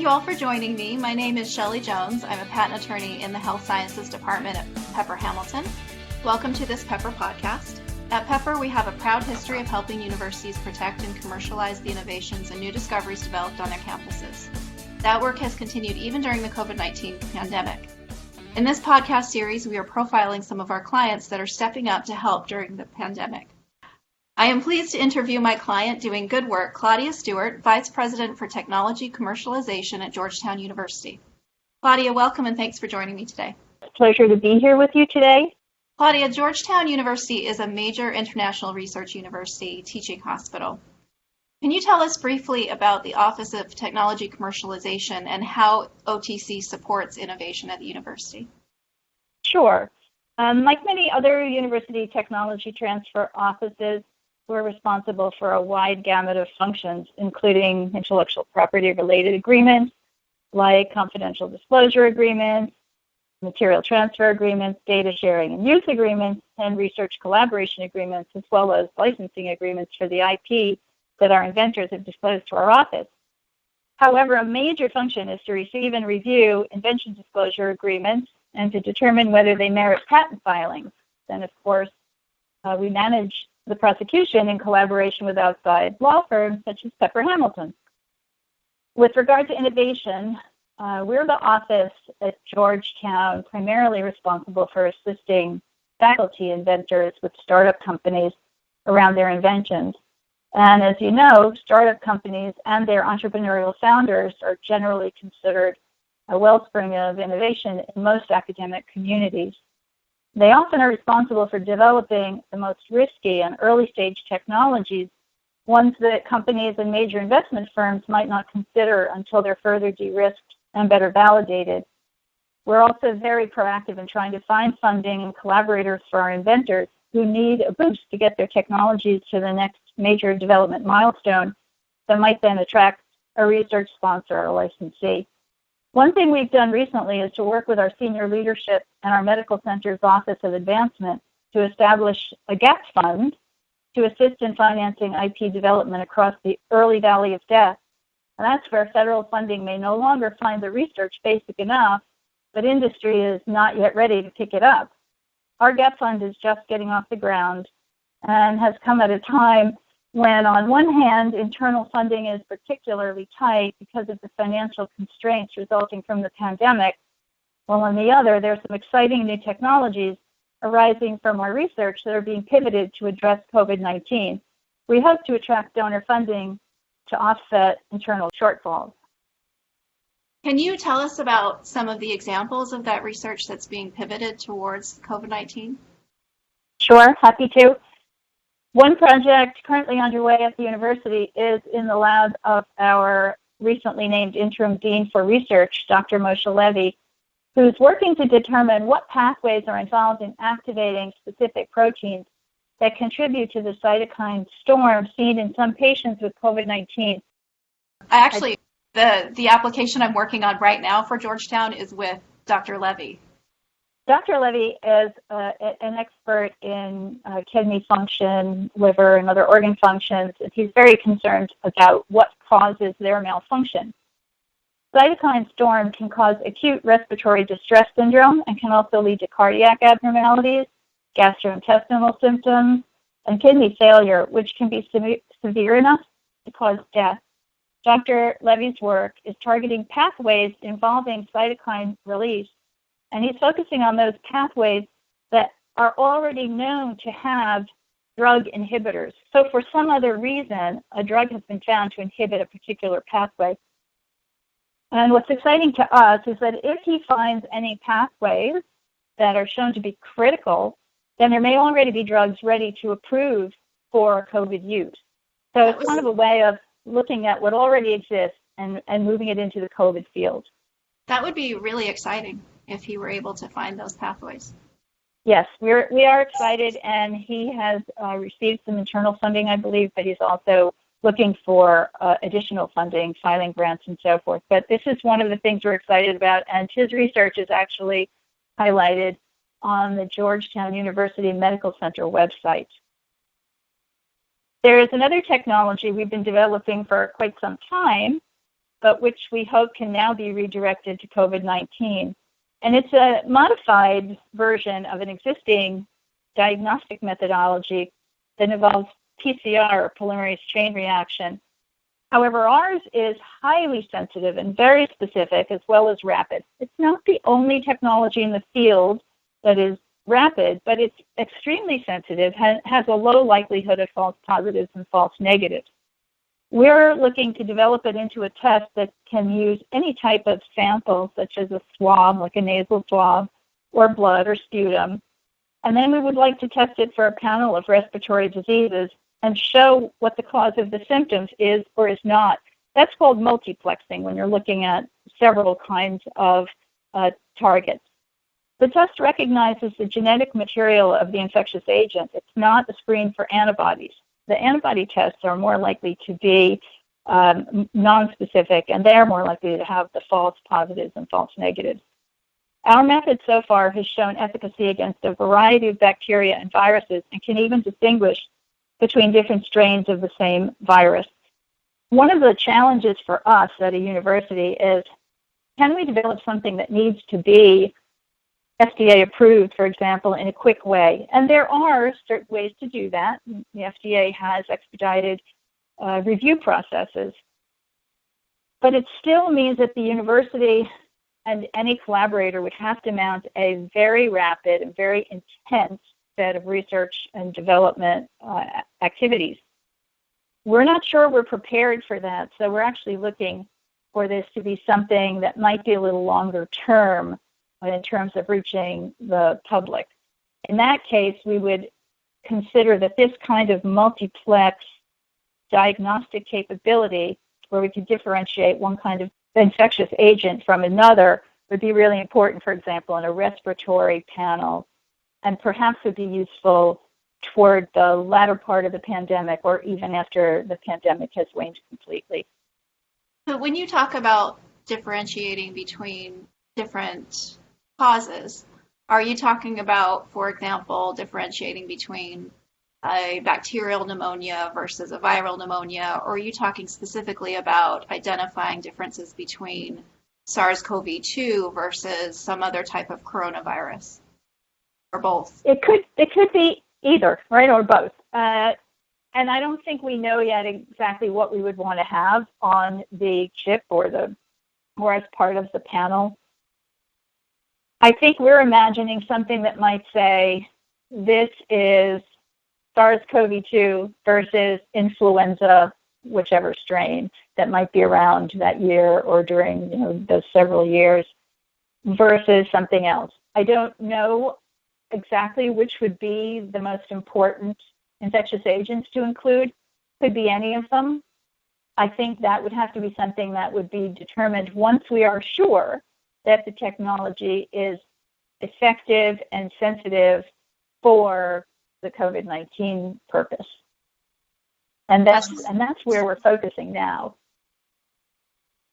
you all for joining me. My name is Shelley Jones. I'm a patent attorney in the Health Sciences Department at Pepper Hamilton. Welcome to this Pepper podcast. At Pepper, we have a proud history of helping universities protect and commercialize the innovations and new discoveries developed on their campuses. That work has continued even during the COVID-19 pandemic. In this podcast series, we are profiling some of our clients that are stepping up to help during the pandemic. I am pleased to interview my client doing good work, Claudia Stewart, Vice President for Technology Commercialization at Georgetown University. Claudia, welcome and thanks for joining me today. Pleasure to be here with you today. Claudia, Georgetown University is a major international research university teaching hospital. Can you tell us briefly about the Office of Technology Commercialization and how OTC supports innovation at the university? Sure. Like many other university technology transfer offices, we're responsible for a wide gamut of functions, including intellectual property-related agreements, like confidential disclosure agreements, material transfer agreements, data sharing and use agreements, and research collaboration agreements, as well as licensing agreements for the IP that our inventors have disclosed to our office. However, a major function is to receive and review invention disclosure agreements and to determine whether they merit patent filings. Then, of course, we manage the prosecution in collaboration with outside law firms such as Pepper Hamilton. With regard to innovation, we're the office at Georgetown primarily responsible for assisting faculty inventors with startup companies around their inventions. And as you know, startup companies and their entrepreneurial founders are generally considered a wellspring of innovation in most academic communities. They often are responsible for developing the most risky and early-stage technologies, ones that companies and major investment firms might not consider until they're further de-risked and better validated. We're also very proactive in trying to find funding and collaborators for our inventors who need a boost to get their technologies to the next major development milestone that might then attract a research sponsor or licensee. One thing we've done recently is to work with our senior leadership and our medical center's Office of Advancement to establish a gap fund to assist in financing IP development across the early valley of death. And that's where federal funding may no longer find the research basic enough, but industry is not yet ready to pick it up. Our gap fund is just getting off the ground and has come at a time when, on one hand, internal funding is particularly tight because of the financial constraints resulting from the pandemic, while on the other, there's some exciting new technologies arising from our research that are being pivoted to address COVID-19. We hope to attract donor funding to offset internal shortfalls. Can you tell us about some of the examples of that research that's being pivoted towards COVID-19? Sure, happy to. One project currently underway at the university is in the lab of our recently named interim dean for research, Dr. Moshe Levy, who's working to determine what pathways are involved in activating specific proteins that contribute to the cytokine storm seen in some patients with COVID-19. The application I'm working on right now for Georgetown is with Dr. Levy. Dr. Levy is an expert in kidney function, liver, and other organ functions, and he's very concerned about what causes their malfunction. Cytokine storm can cause acute respiratory distress syndrome and can also lead to cardiac abnormalities, gastrointestinal symptoms, and kidney failure, which can be severe enough to cause death. Dr. Levy's work is targeting pathways involving cytokine release, and he's focusing on those pathways that are already known to have drug inhibitors. So for some other reason, a drug has been found to inhibit a particular pathway. And what's exciting to us is that if he finds any pathways that are shown to be critical, then there may already be drugs ready to approve for COVID use. So it's kind of a way of looking at what already exists and moving it into the COVID field. That would be really exciting if he were able to find those pathways. Yes, we are excited, and he has received some internal funding, I believe, but he's also looking for additional funding, filing grants, and so forth. But this is one of the things we're excited about, and his research is actually highlighted on the Georgetown University Medical Center website. There is another technology we've been developing for quite some time but which we hope can now be redirected to COVID-19. And it's a modified version of an existing diagnostic methodology that involves PCR, or polymerase chain reaction. However, ours is highly sensitive and very specific, as well as rapid. It's not the only technology in the field that is rapid, but it's extremely sensitive, has a low likelihood of false positives and false negatives. We're looking to develop it into a test that can use any type of sample, such as a swab, like a nasal swab, or blood or sputum. And then we would like to test it for a panel of respiratory diseases and show what the cause of the symptoms is or is not. That's called multiplexing, when you're looking at several kinds of targets. The test recognizes the genetic material of the infectious agent. It's not a screen for antibodies. The antibody tests are more likely to be nonspecific, and they're more likely to have the false positives and false negatives. Our method so far has shown efficacy against a variety of bacteria and viruses, and can even distinguish between different strains of the same virus. One of the challenges for us at a university is, can we develop something that needs to be FDA approved, for example, in a quick way? And there are certain ways to do that. The FDA has expedited review processes. But it still means that the university and any collaborator would have to mount a very rapid and very intense set of research and development activities. We're not sure we're prepared for that, so we're actually looking for this to be something that might be a little longer term in terms of reaching the public. In that case, we would consider that this kind of multiplex diagnostic capability, where we could differentiate one kind of infectious agent from another, would be really important, for example, in a respiratory panel, and perhaps would be useful toward the latter part of the pandemic, or even after the pandemic has waned completely. So when you talk about differentiating between different causes, are you talking about, for example, differentiating between a bacterial pneumonia versus a viral pneumonia, or are you talking specifically about identifying differences between SARS-CoV-2 versus some other type of coronavirus, or both? It could be either, right, or both. And I don't think we know yet exactly what we would want to have on the chip or as part of the panel. I think we're imagining something that might say, this is SARS-CoV-2 versus influenza, whichever strain that might be around that year or during those several years, versus something else. I don't know exactly which would be the most important infectious agents to include. Could be any of them. I think that would have to be something that would be determined once we are sure that the technology is effective and sensitive for the COVID-19 purpose. And that's where we're focusing now.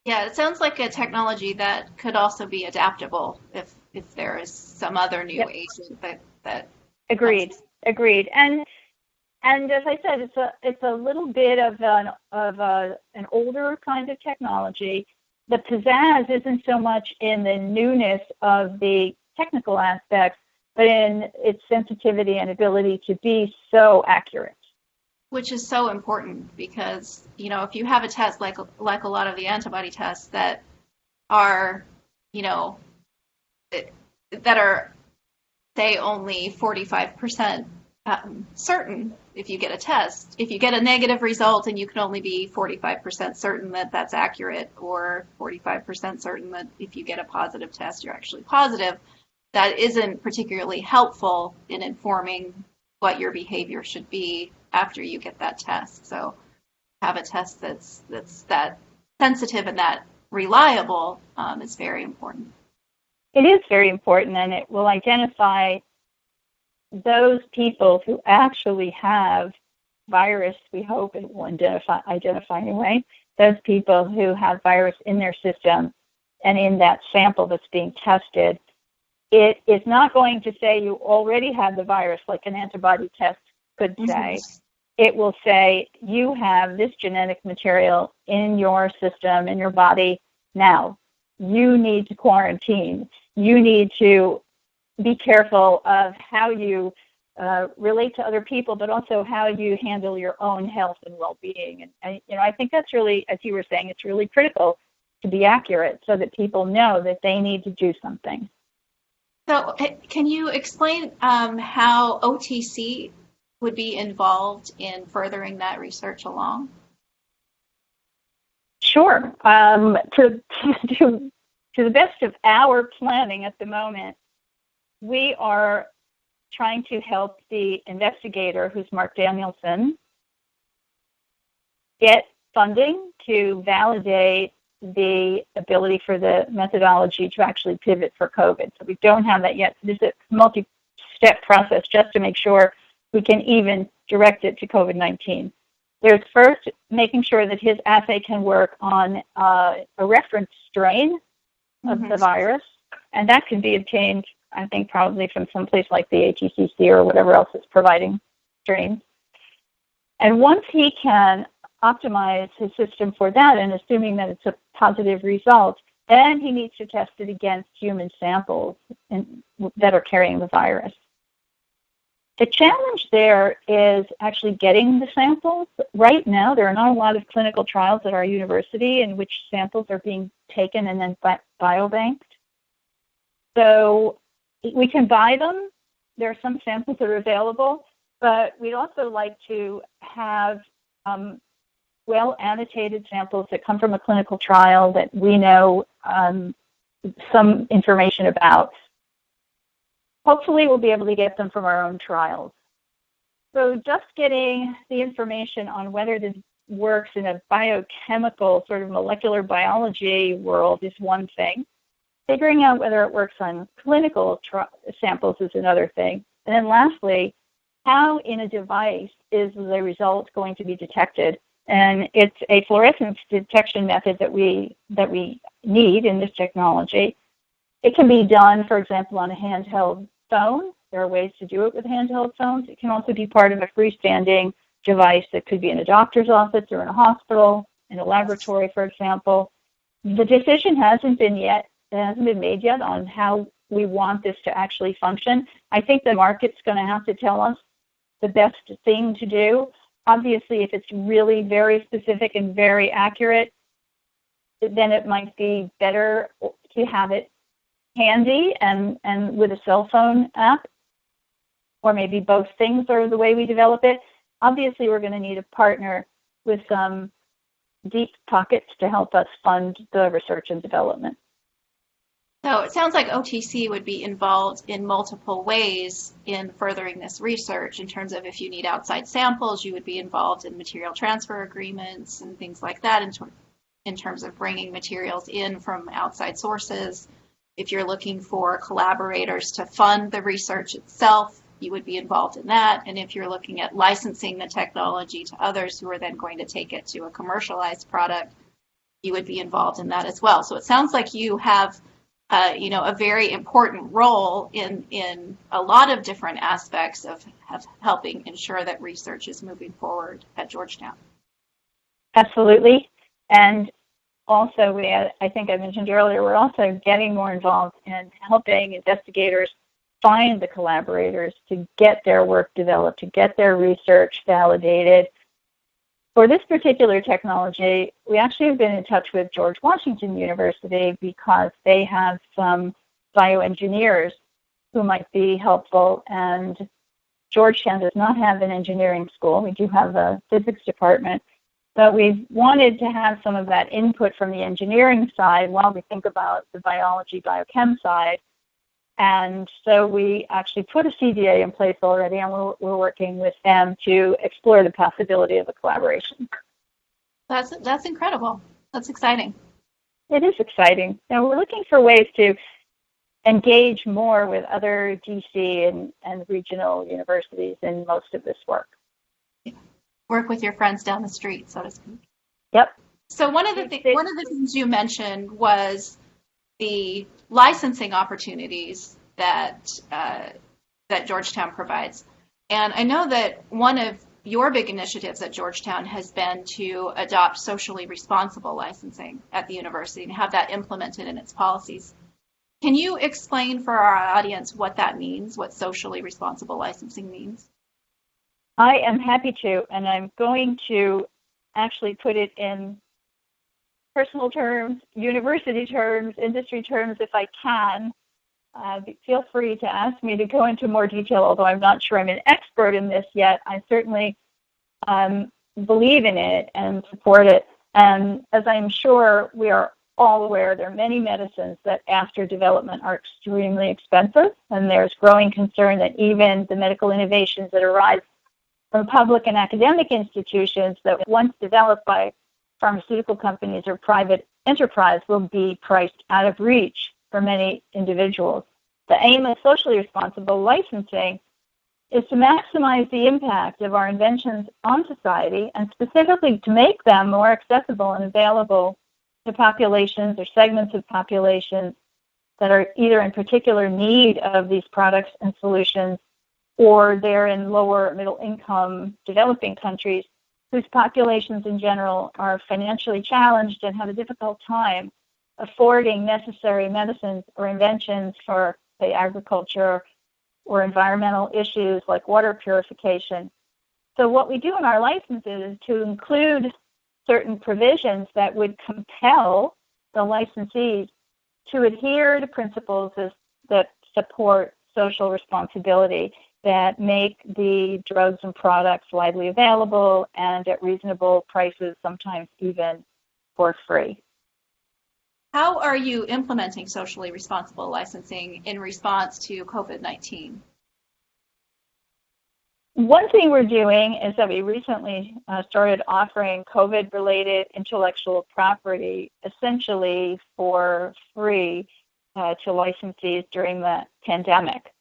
Yeah, it sounds like a technology that could also be adaptable if there is some other new agent that Agreed. And as I said, it's a little bit of an older kind of technology. The pizzazz isn't so much in the newness of the technical aspects, but in its sensitivity and ability to be so accurate. Which is so important, because if you have a test like a lot of the antibody tests that are that are, say, only 45% certain. If you get a test, if you get a negative result and you can only be 45% certain that that's accurate, or 45% certain that if you get a positive test you're actually positive, that isn't particularly helpful in informing what your behavior should be after you get that test. So have a test that's that sensitive and that reliable is very important. It is very important, and it will identify those people who actually have virus. We hope it will identify anyway, those people who have virus in their system and in that sample that's being tested. It is not going to say you already have the virus like an antibody test could say. it will say, you have this genetic material in your system, in your body now. You need to quarantine. You need to be careful of how you relate to other people, but also how you handle your own health and well-being. And I think that's really, as you were saying, it's really critical to be accurate so that people know that they need to do something. So can you explain how OTC would be involved in furthering that research along? Sure. To the best of our planning at the moment, we are trying to help the investigator, who's Mark Danielson, get funding to validate the ability for the methodology to actually pivot for COVID. So we don't have that yet. This is a multi-step process just to make sure we can even direct it to COVID-19. There's first making sure that his assay can work on a reference strain of the virus, and that can be obtained, I think, probably from some place like the ATCC or whatever else is providing strains. And once he can optimize his system for that, and assuming that it's a positive result, then he needs to test it against human samples that are carrying the virus. The challenge there is actually getting the samples. Right now, there are not a lot of clinical trials at our university in which samples are being taken and then biobanked. So we can buy them. There are some samples that are available, but we'd also like to have well-annotated samples that come from a clinical trial that we know some information about. Hopefully, we'll be able to get them from our own trials. So just getting the information on whether this works in a biochemical, sort of molecular biology world is one thing. Figuring out whether it works on clinical samples is another thing. And then lastly, how in a device is the result going to be detected? And it's a fluorescence detection method that we need in this technology. It can be done, for example, on a handheld phone. There are ways to do it with handheld phones. It can also be part of a freestanding device that could be in a doctor's office or in a hospital, in a laboratory, for example. The decision hasn't been made yet on how we want this to actually function. I think the market's going to have to tell us the best thing to do. Obviously, if it's really very specific and very accurate, then it might be better to have it handy and with a cell phone app, or maybe both things are the way we develop it. Obviously, we're going to need a partner with some deep pockets to help us fund the research and development. So it sounds like OTC would be involved in multiple ways in furthering this research. In terms of if you need outside samples, you would be involved in material transfer agreements and things like that in terms of bringing materials in from outside sources. If you're looking for collaborators to fund the research itself, you would be involved in that. And if you're looking at licensing the technology to others who are then going to take it to a commercialized product, you would be involved in that as well. So it sounds like you have a very important role in a lot of different aspects of helping ensure that research is moving forward at Georgetown. Absolutely. And also, I think I mentioned earlier, we're also getting more involved in helping investigators find the collaborators to get their work developed, to get their research validated. For this particular technology, we actually have been in touch with George Washington University because they have some bioengineers who might be helpful. And Georgetown does not have an engineering school. We do have a physics department. But we wanted to have some of that input from the engineering side while we think about the biology, biochem side. And so we actually put a CDA in place already, and we're working with them to explore the possibility of a collaboration. That's incredible. That's exciting. It is exciting. Now we're looking for ways to engage more with other DC and regional universities in most of this work. Work with your friends down the street, so to speak. Yep. So one of the things you mentioned was the licensing opportunities that Georgetown provides, and I know that one of your big initiatives at Georgetown has been to adopt socially responsible licensing at the university and have that implemented in its policies. Can you explain for our audience what that means, what socially responsible licensing means? I am happy to, and I'm going to actually put it in personal terms, university terms, industry terms if I can. Feel free to ask me to go into more detail, although I'm not sure I'm an expert in this yet. I certainly believe in it and support it. And as I'm sure we are all aware, there are many medicines that after development are extremely expensive, and there's growing concern that even the medical innovations that arise from public and academic institutions that once developed by pharmaceutical companies or private enterprise will be priced out of reach for many individuals. The aim of socially responsible licensing is to maximize the impact of our inventions on society and specifically to make them more accessible and available to populations or segments of populations that are either in particular need of these products and solutions or they're in lower middle income developing countries whose populations in general are financially challenged and have a difficult time affording necessary medicines or inventions for, say, agriculture or environmental issues like water purification. So what we do in our licenses is to include certain provisions that would compel the licensees to adhere to principles that support social responsibility, that make the drugs and products widely available and at reasonable prices, sometimes even for free. How are you implementing socially responsible licensing in response to COVID-19? One thing we're doing is that we recently started offering COVID-related intellectual property essentially for free to licensees during the pandemic.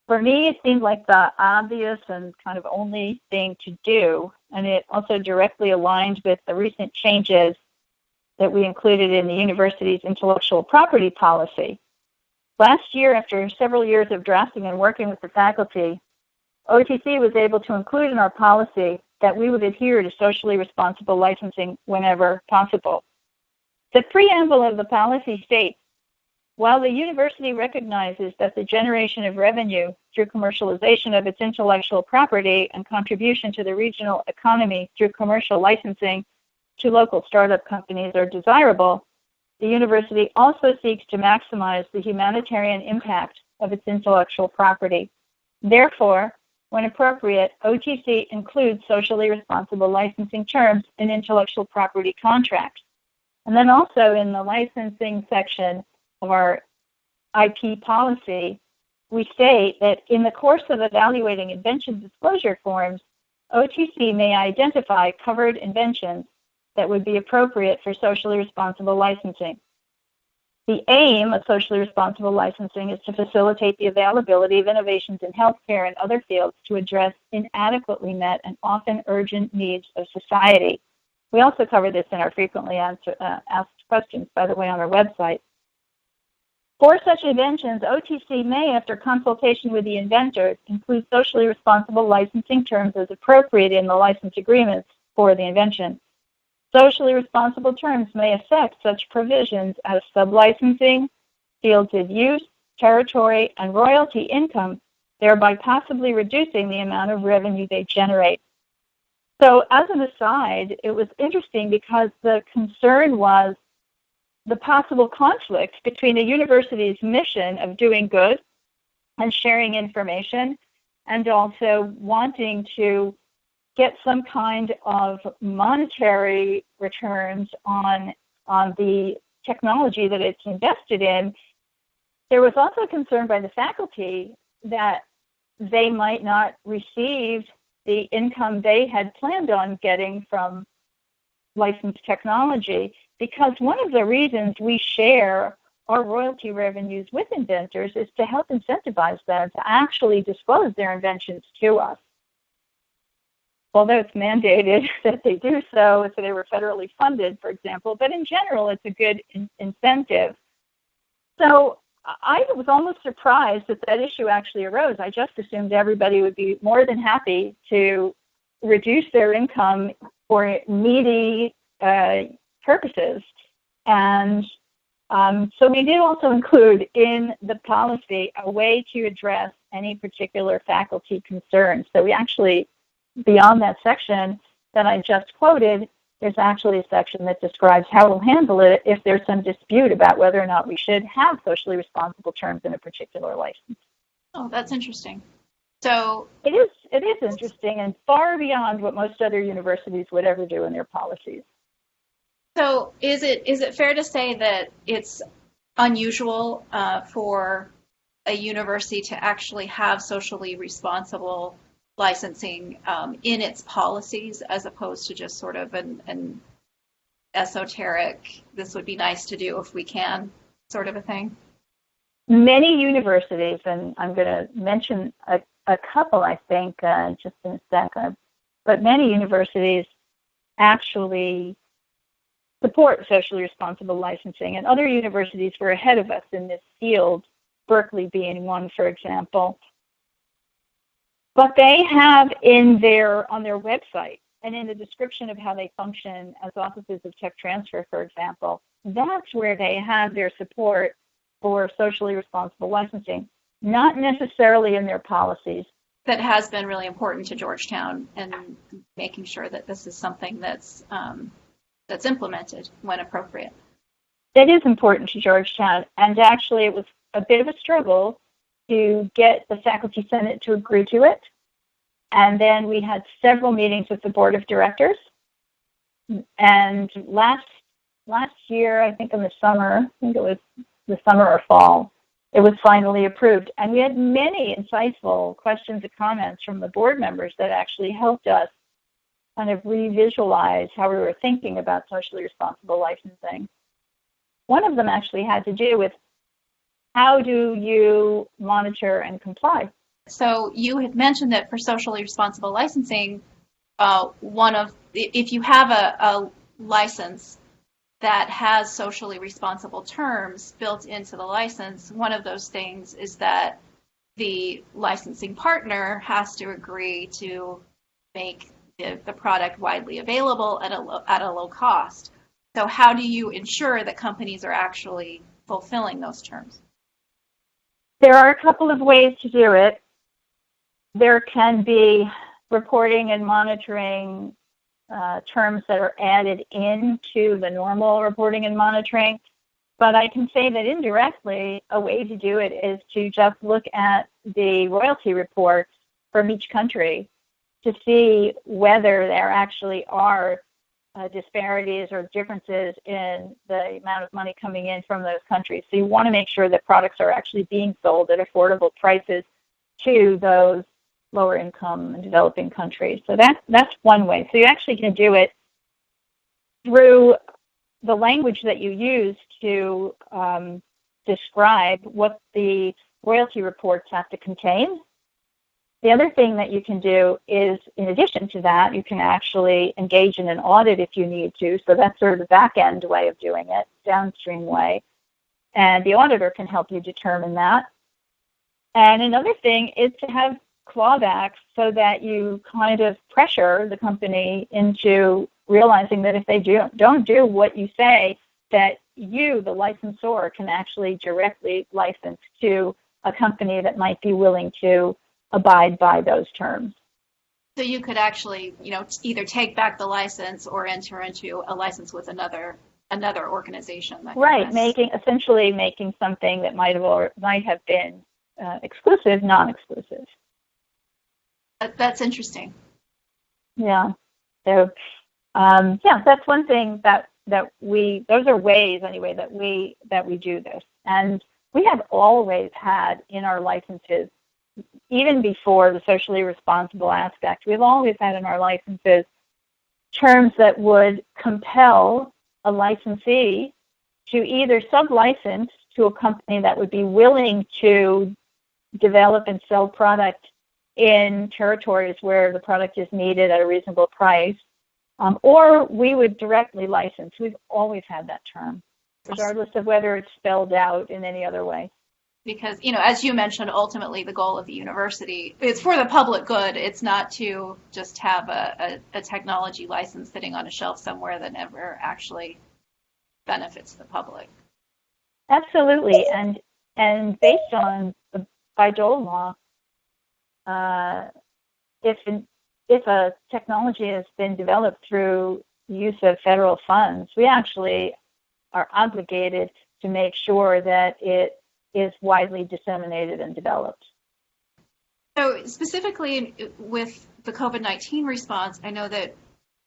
For me, it seemed like the obvious and kind of only thing to do, and it also directly aligned with the recent changes that we included in the university's intellectual property policy. Last year, after several years of drafting and working with the faculty, OTC was able to include in our policy that we would adhere to socially responsible licensing whenever possible. The preamble of the policy states, while the university recognizes that the generation of revenue through commercialization of its intellectual property and contribution to the regional economy through commercial licensing to local startup companies are desirable, the university also seeks to maximize the humanitarian impact of its intellectual property. Therefore, when appropriate, OTC includes socially responsible licensing terms in intellectual property contracts. And then also in the licensing section of our IP policy, we state that in the course of evaluating invention disclosure forms, OTC may identify covered inventions that would be appropriate for socially responsible licensing. The aim of socially responsible licensing is to facilitate the availability of innovations in healthcare and other fields to address inadequately met and often urgent needs of society. We also cover this in our frequently asked questions, by the way, on our website. For such inventions, OTC may, after consultation with the inventors, include socially responsible licensing terms as appropriate in the license agreements for the invention. Socially responsible terms may affect such provisions as sublicensing, fields of use, territory, and royalty income, thereby possibly reducing the amount of revenue they generate. So as an aside, it was interesting because the concern was the possible conflict between a university's mission of doing good and sharing information and also wanting to get some kind of monetary returns on the technology that it's invested in. There was also concern by the faculty that they might not receive the income they had planned on getting from licensed technology, because one of the reasons we share our royalty revenues with inventors is to help incentivize them to actually disclose their inventions to us. Although it's mandated that they do so if they were federally funded, for example, but in general, it's a good incentive. So I was almost surprised that that issue actually arose. I just assumed everybody would be more than happy to reduce their income for needy purposes. And so we did also include in the policy a way to address any particular faculty concerns. So we actually, beyond that section that I just quoted, there's actually a section that describes how we'll handle it if there's some dispute about whether or not we should have socially responsible terms in a particular license. Oh, that's interesting. So it is interesting and far beyond what most other universities would ever do in their policies. So is it fair to say that it's unusual for a university to actually have socially responsible licensing in its policies, as opposed to just sort of an esoteric, this would be nice to do if we can, sort of a thing? Many universities, and I'm going to mention a couple, I think, just in a second, but many universities actually support socially responsible licensing, and other universities were ahead of us in this field, Berkeley being one, for example. But they have on their website and in the description of how they function as offices of tech transfer, for example, that's where they have their support for socially responsible licensing, not necessarily in their policies. That has been really important to Georgetown, and making sure that this is something that's implemented when appropriate. It is important to Georgetown, and actually it was a bit of a struggle to get the Faculty Senate to agree to it. And then we had several meetings with the Board of Directors. And last year, I think in the summer, I think it was the summer or fall, it was finally approved. And we had many insightful questions and comments from the board members that actually helped us kind of revisualize how we were thinking about socially responsible licensing. One of them actually had to do with how do you monitor and comply? So you had mentioned that for socially responsible licensing, if you have a license that has socially responsible terms built into the license, one of those things is that the licensing partner has to agree to make the product widely available at a low cost. So how do you ensure that companies are actually fulfilling those terms? There are a couple of ways to do it. There can be reporting and monitoring terms that are added into the normal reporting and monitoring. But I can say that indirectly, a way to do it is to just look at the royalty reports from each country to see whether there actually are disparities or differences in the amount of money coming in from those countries. So you want to make sure that products are actually being sold at affordable prices to those lower income and developing countries. So that's one way. So you actually can do it through the language that you use to describe what the royalty reports have to contain. The other thing that you can do is, in addition to that, you can actually engage in an audit if you need to. So that's sort of the back-end way of doing it, downstream way. And the auditor can help you determine that. And another thing is to have clawbacks so that you kind of pressure the company into realizing that if they don't do what you say, that you, the licensor, can actually directly license to a company that might be willing to abide by those terms. So you could actually, either take back the license or enter into a license with another organization. Right, essentially making something that might have been exclusive, non-exclusive. That's interesting. Yeah. So, that's one thing that those are ways anyway that we do this. And we have always had in our licenses, even before the socially responsible aspect, we've always had in our licenses terms that would compel a licensee to either sub-license to a company that would be willing to develop and sell product in territories where the product is needed at a reasonable price, or we would directly license. We've always had that term, regardless of whether it's spelled out in any other way. Because, as you mentioned, ultimately the goal of the university is for the public good. It's not to just have a technology license sitting on a shelf somewhere that never actually benefits the public. Absolutely, and based on the Bayh-Dole law, if a technology has been developed through use of federal funds, we actually are obligated to make sure that it is widely disseminated and developed. So specifically with the COVID-19 response, I know that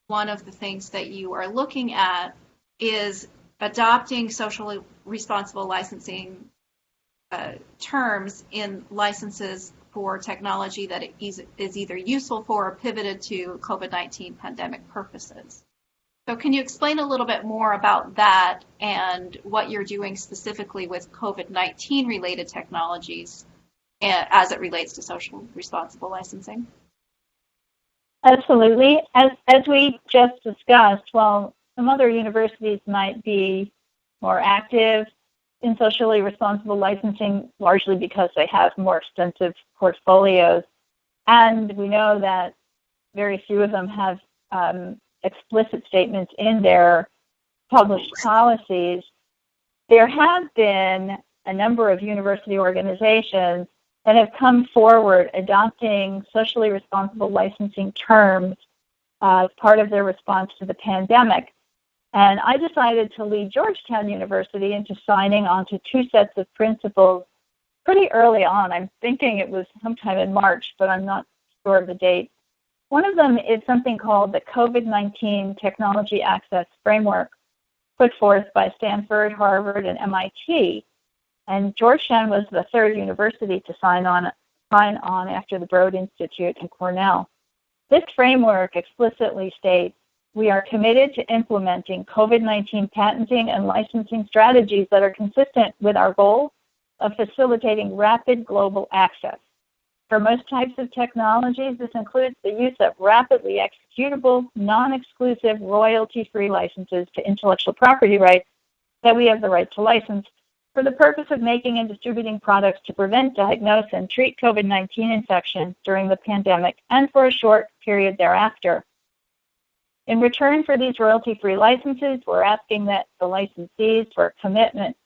one of the things that you are looking at is adopting socially responsible licensing terms in licenses for technology that is either useful for or pivoted to COVID-19 pandemic purposes. So can you explain a little bit more about that and what you're doing specifically with COVID-19 related technologies as it relates to social responsible licensing? Absolutely. As we just discussed, while some other universities might be more active in socially responsible licensing, largely because they have more extensive portfolios, and we know that very few of them have explicit statements in their published policies, there have been a number of university organizations that have come forward adopting socially responsible licensing terms as part of their response to the pandemic. And I decided to lead Georgetown University into signing on to two sets of principles pretty early on. I'm thinking it was sometime in March, but I'm not sure of the date. One of them is something called the COVID-19 Technology Access Framework, put forth by Stanford, Harvard, and MIT. And Georgetown was the third university to sign on after the Broad Institute and Cornell. This framework explicitly states, we are committed to implementing COVID-19 patenting and licensing strategies that are consistent with our goal of facilitating rapid global access. For most types of technologies, this includes the use of rapidly executable, non-exclusive, royalty-free licenses to intellectual property rights that we have the right to license for the purpose of making and distributing products to prevent, diagnose, and treat COVID-19 infection during the pandemic and for a short period thereafter. In return for these royalty-free licenses, we're asking that the licensees for a commitment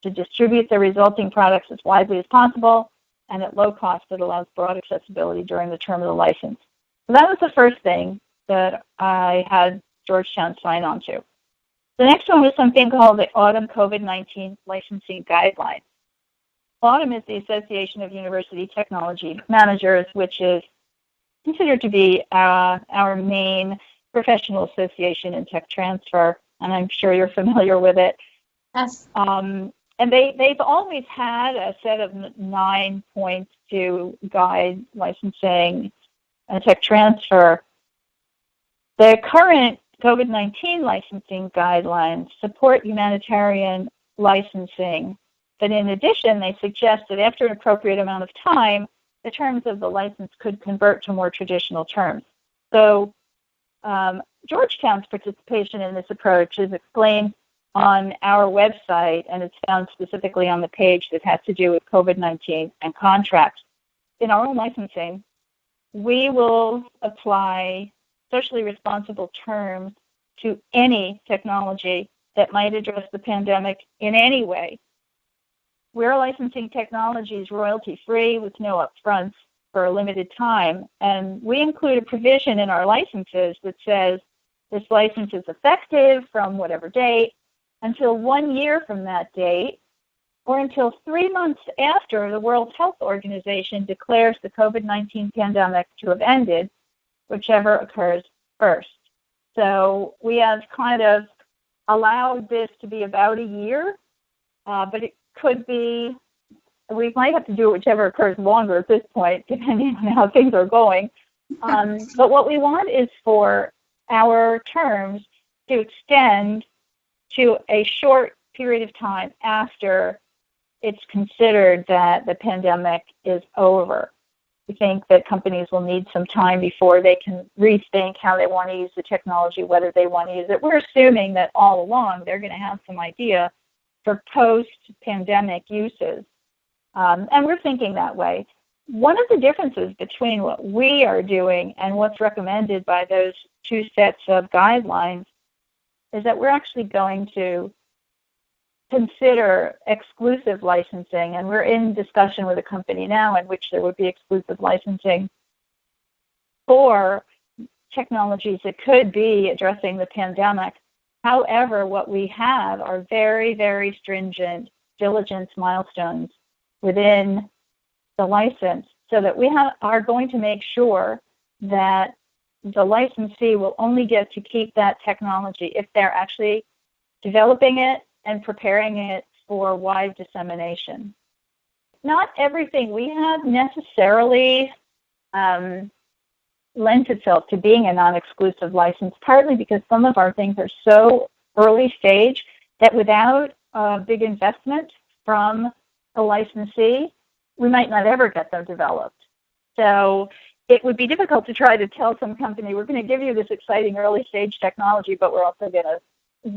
to distribute the resulting products as widely as possible and at low cost that allows broad accessibility during the term of the license. So that was the first thing that I had Georgetown sign on to. The next one was something called the Autumn COVID-19 Licensing Guidelines. Autumn is the Association of University Technology Managers, which is considered to be our main professional association in tech transfer, and I'm sure you're familiar with it. Yes. And they've always had a set of 9 points to guide licensing and tech transfer. The current COVID-19 licensing guidelines support humanitarian licensing, but in addition, they suggest that after an appropriate amount of time, the terms of the license could convert to more traditional terms. So Georgetown's participation in this approach is explained on our website, and it's found specifically on the page that has to do with COVID-19 and contracts. In our own licensing, we will apply socially responsible terms to any technology that might address the pandemic in any way. We're licensing technologies royalty-free with no upfronts for a limited time, and we include a provision in our licenses that says this license is effective from whatever date until 1 year from that date, or until 3 months after the World Health Organization declares the COVID-19 pandemic to have ended, whichever occurs first. So we have kind of allowed this to be about a year, but it could be, we might have to do it whichever occurs longer at this point, depending on how things are going. But what we want is for our terms to extend to a short period of time after it's considered that the pandemic is over. We think that companies will need some time before they can rethink how they want to use the technology, whether they want to use it. We're assuming that all along they're going to have some idea for post-pandemic uses. And we're thinking that way. One of the differences between what we are doing and what's recommended by those two sets of guidelines is that we're actually going to consider exclusive licensing, and we're in discussion with a company now in which there would be exclusive licensing for technologies that could be addressing the pandemic. However, what we have are very, very stringent diligence milestones within the license, so that we are going to make sure that the licensee will only get to keep that technology if they're actually developing it and preparing it for wide dissemination. Not everything we have necessarily lends itself to being a non-exclusive license, partly because some of our things are so early stage that without a big investment from a licensee, we might not ever get them developed. So it would be difficult to try to tell some company, we're going to give you this exciting early stage technology, but we're also going to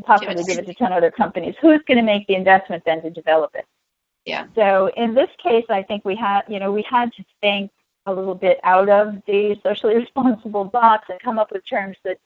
possibly give it to 10 other companies. Who's going to make the investment then to develop it? Yeah. So in this case, I think we had to think a little bit out of the socially responsible box and come up with terms that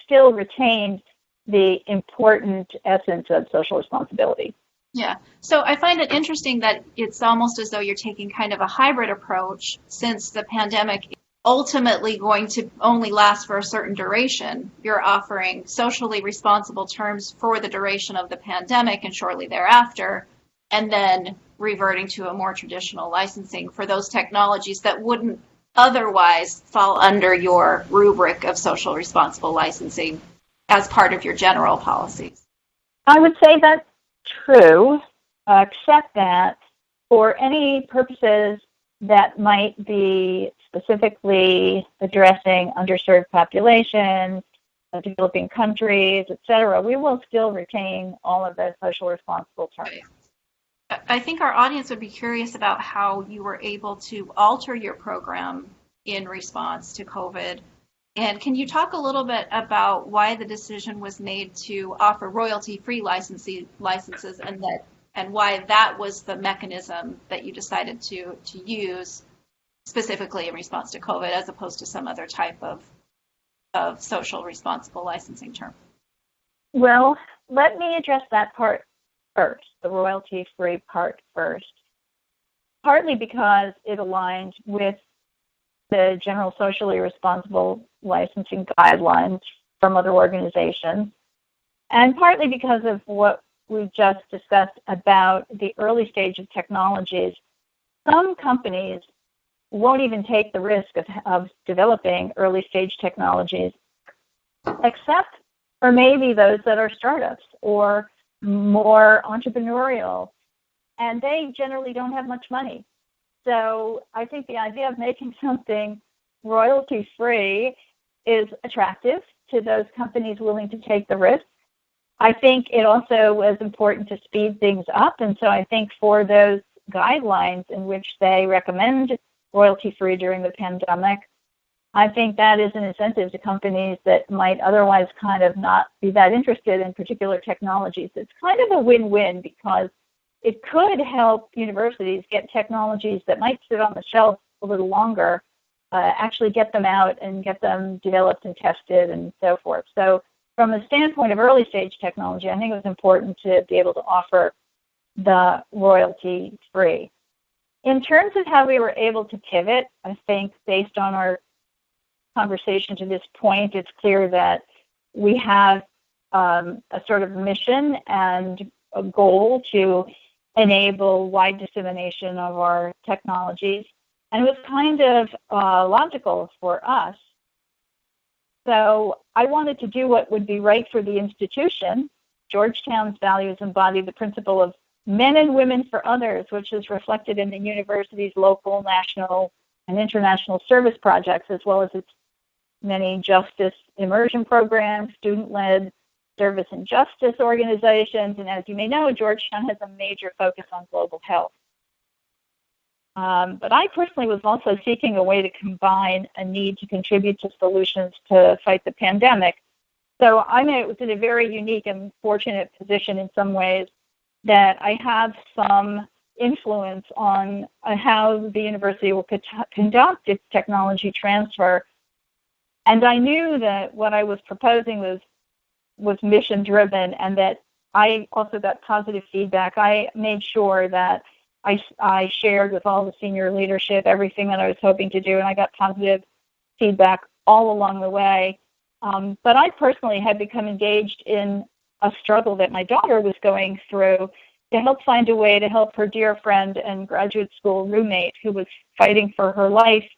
still retained the important essence of social responsibility. Yeah. So I find it interesting that it's almost as though you're taking kind of a hybrid approach, since the pandemic is ultimately going to only last for a certain duration. You're offering socially responsible terms for the duration of the pandemic and shortly thereafter, and then reverting to a more traditional licensing for those technologies that wouldn't otherwise fall under your rubric of social responsible licensing as part of your general policies. I would say that's true, except that for any purposes that might be specifically addressing underserved populations, developing countries, etc., we will still retain all of those social responsible terms. I think our audience would be curious about how you were able to alter your program in response to COVID. And can you talk a little bit about why the decision was made to offer royalty-free licenses and why that was the mechanism that you decided to use specifically in response to COVID as opposed to some other type of social responsible licensing term? Well, let me address that part first, the royalty-free part first, partly because it aligned with the general socially responsible licensing guidelines from other organizations, and partly because of what we just discussed about the early stage of technologies. Some companies won't even take the risk of developing early stage technologies, except for maybe those that are startups or more entrepreneurial, and they generally don't have much money. So I think the idea of making something royalty-free is attractive to those companies willing to take the risk. I think it also was important to speed things up, and so I think for those guidelines in which they recommend royalty-free during the pandemic, I think that is an incentive to companies that might otherwise kind of not be that interested in particular technologies. It's kind of a win-win because it could help universities get technologies that might sit on the shelf a little longer, actually get them out and get them developed and tested and so forth. So from the standpoint of early stage technology, I think it was important to be able to offer the royalty-free. In terms of how we were able to pivot, I think based on our conversation to this point, it's clear that we have a sort of mission and a goal to enable wide dissemination of our technologies. And it was kind of logical for us. So I wanted to do what would be right for the institution. Georgetown's values embody the principle of men and women for others, which is reflected in the university's local, national, and international service projects, as well as its many justice immersion programs, student-led service and justice organizations, and as you may know, Georgetown has a major focus on global health. But I personally was also seeking a way to combine a need to contribute to solutions to fight the pandemic. So I was in a very unique and fortunate position in some ways that I have some influence on how the university will conduct its technology transfer. And I knew that what I was proposing was mission driven, and that I also got positive feedback. I made sure that I shared with all the senior leadership everything that I was hoping to do, and I got positive feedback all along the way. But I personally had become engaged in a struggle that my daughter was going through to help find a way to help her dear friend and graduate school roommate who was fighting for her life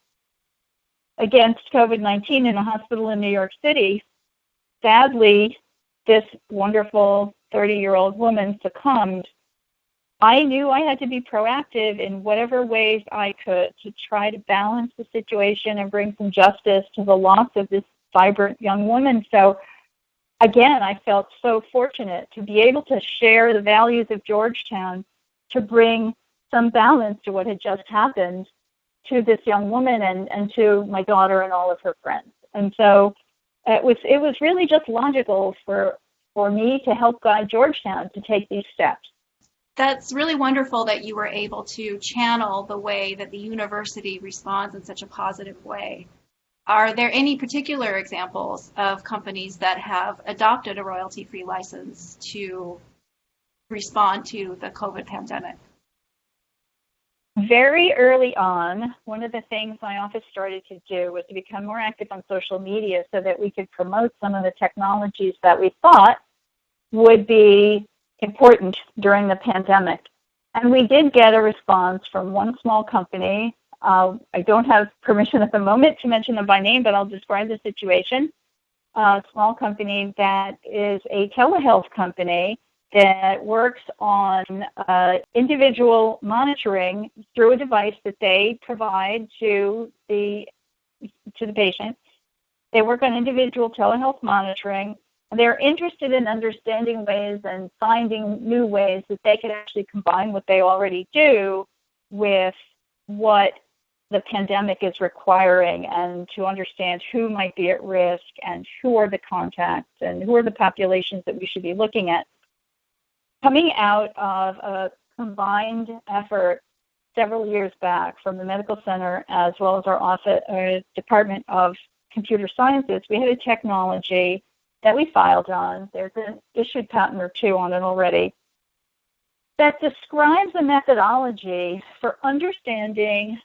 against COVID-19 in a hospital in New York City. Sadly, this wonderful 30-year-old woman succumbed. I knew I had to be proactive in whatever ways I could to try to balance the situation and bring some justice to the loss of this vibrant young woman. So again, I felt so fortunate to be able to share the values of Georgetown to bring some balance to what had just happened to this young woman and to my daughter and all of her friends. And so it was really just logical for me to help guide Georgetown to take these steps. That's really wonderful that you were able to channel the way that the university responds in such a positive way. Are there any particular examples of companies that have adopted a royalty-free license to respond to the COVID pandemic? Very early on, one of the things my office started to do was to become more active on social media so that we could promote some of the technologies that we thought would be important during the pandemic. And we did get a response from one small company. I don't have permission at the moment to mention them by name, but I'll describe the situation. A small company that is a telehealth company that works on individual monitoring through a device that they provide to the patient. They work on individual telehealth monitoring. They're interested in understanding ways and finding new ways that they can actually combine what they already do with what the pandemic is requiring, and to understand who might be at risk and who are the contacts and who are the populations that we should be looking at. Coming out of a combined effort several years back from the medical center as well as our office, Department of Computer Sciences, we had a technology that we filed on. There's an issued patent or two on it already that describes a methodology for understanding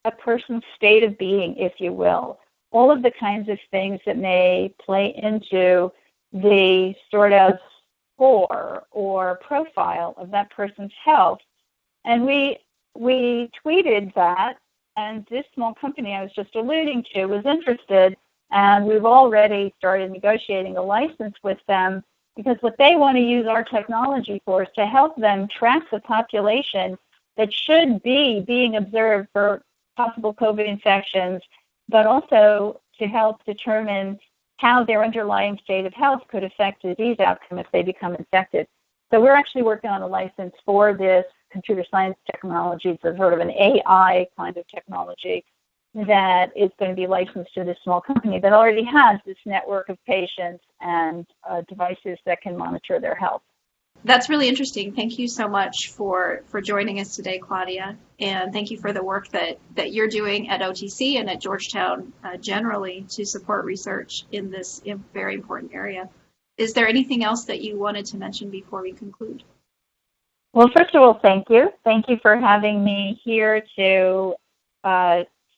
a person's state of being, if you will, all of the kinds of things that may play into the sort of score or profile of that person's health. And we tweeted that, and this small company I was just alluding to was interested, and we've already started negotiating a license with them, because what they want to use our technology for is to help them track the population that should be being observed for possible COVID infections, but also to help determine how their underlying state of health could affect the disease outcome if they become infected. So we're actually working on a license for this computer science technology. It's a sort of an AI kind of technology that is going to be licensed to this small company that already has this network of patients and devices that can monitor their health. That's really interesting. Thank you so much for joining us today, Claudia. And thank you for the work that you're doing at OTC and at Georgetown generally to support research in this very important area. Is there anything else that you wanted to mention before we conclude? Well, first of all, thank you. Thank you for having me here to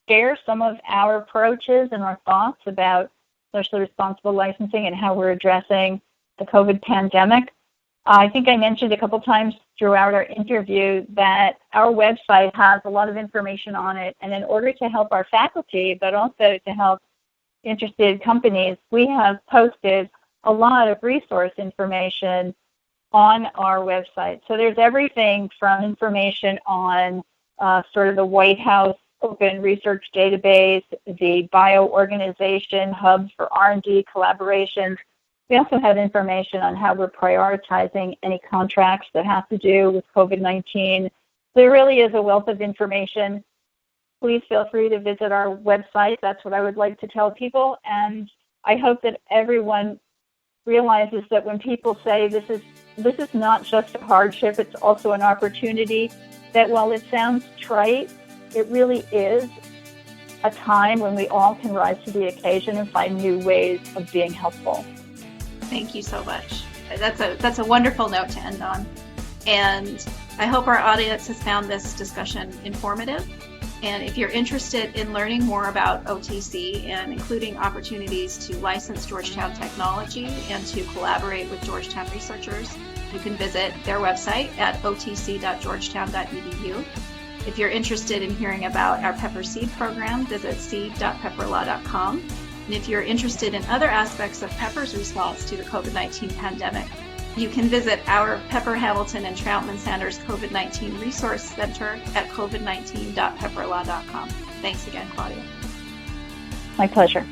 share some of our approaches and our thoughts about socially responsible licensing and how we're addressing the COVID pandemic. I think I mentioned a couple times throughout our interview that our website has a lot of information on it, and in order to help our faculty, but also to help interested companies, we have posted a lot of resource information on our website. So there's everything from information on sort of the White House Open Research Database, the bioorganization hubs for R&D collaborations. We also have information on how we're prioritizing any contracts that have to do with COVID-19. There really is a wealth of information. Please feel free to visit our website. That's what I would like to tell people. And I hope that everyone realizes that when people say this is not just a hardship, it's also an opportunity, that while it sounds trite, it really is a time when we all can rise to the occasion and find new ways of being helpful. Thank you so much. That's a wonderful note to end on. And I hope our audience has found this discussion informative. And if you're interested in learning more about OTC and including opportunities to license Georgetown technology and to collaborate with Georgetown researchers, you can visit their website at otc.georgetown.edu. If you're interested in hearing about our Pepper Seed program, visit seed.pepperlaw.com. And if you're interested in other aspects of Pepper's response to the COVID-19 pandemic, you can visit our Pepper Hamilton and Troutman Sanders COVID-19 Resource Center at covid19.pepperlaw.com. Thanks again, Claudia. My pleasure.